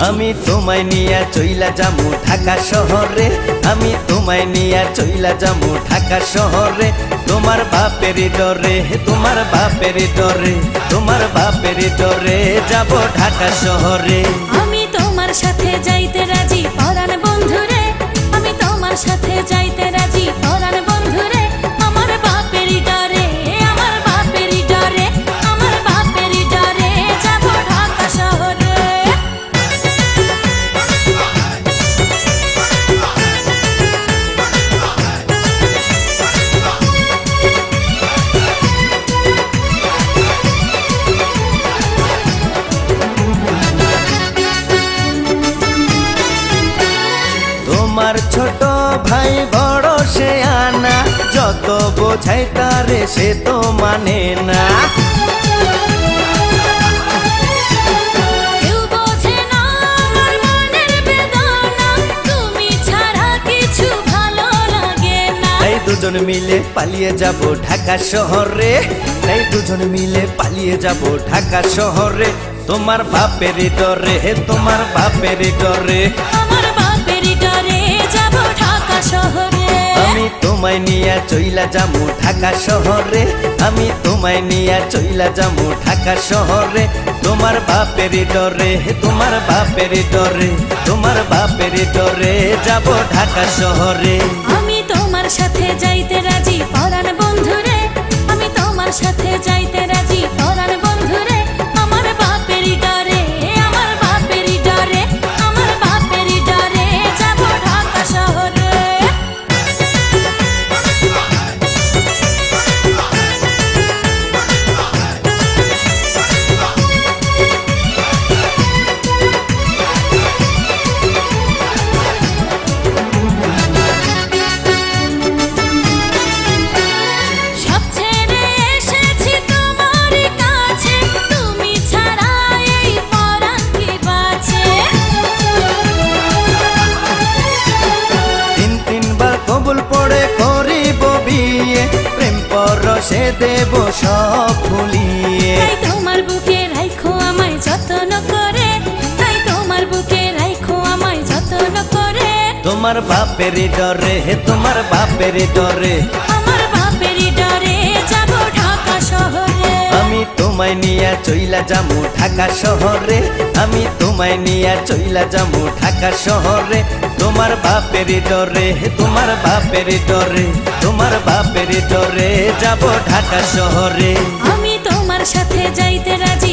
আমি তোমায় নিয়া চইলা যামু ঢাকা শহরে, আমি তোমায় নিয়া চইলা যামু ঢাকা শহরে। তোমার বাপের ডরে, তোমার বাপের ডরে, তোমার বাপের ডরে যাব ঢাকা শহরে। আমি তোমার সাথে যাইতে রাজি পরাণ বন্ধুরে, আমি তোমার সাথে যাইতে রাজি পরাণ বন্ধুরে। আমার বাপের ডরে, আমার বাপের ডরে, আমার বাপের ডরে যাব ঢাকা শহরে। তোমার ছোট ভাই বড় সে আনা, যত বোঝাই তারে সে তো মানে না। কেউ বোঝে না আমার মনের বেদনা, তুমি ছাড়া কিছু ভালো লাগে না। এই দুজন মিলে পালিয়ে যাব ঢাকা শহরে, এই দুজন মিলে পালিয়ে যাব ঢাকা শহরে। তোমার বাপের ডরে, তোমার বাপের ডরে, আমার বাপের ডরে যাব ঢাকা শহরে। আমি তোমায় নিয়া চইলা যামু ঢাকা শহরে, আমি তোমায় নিয়া চইলা যামু ঢাকা শহরে। তোমার বাপের ডরে, তোমার বাপের ডরে, তোমার বাপের ডরে যাব ঢাকা শহরে। আমি তোমার সাথে যাইতে রাজি পরাণ বন্ধুরে, আমি তোমার সাথে যাইতে রাজি পরাণ বন্ধুরে। আমার বাপের ডরে, আমার বাপের ডরে, আমার বাপের ডরে যাব ঢাকা শহরে। সব ছেড়ে এসেছি তোমার কাছে, তুমি ছাড়া এই পরাণ কি বাঁচে। তিন তিনবার কবুল পড়ে করিব বিয়ে, প্রেম পরশে দেব সব ভুলিয়ে। তাই তোমার বুকে রাখো আমায় যত্ন করে, তাই তোমার বুকে রাখো আমায় যত্ন করে। তোমার বাপের ডরে, তোমার বাপের ডরে, আমার বাপের ডরে যাব ঢাকা শহরে। আমি তোমায় নিয়া চইলা যামু ঢাকা শহরে, আমি তোমায় নিয়া চইলা যামু ঢাকা শহরে। তোমার বাপের ডরে, তোমার বাপের ডরে, তোমার বাপের ডরে যাব ঢাকা শহরে। আমি তোমার সাথে যাইতে রাজি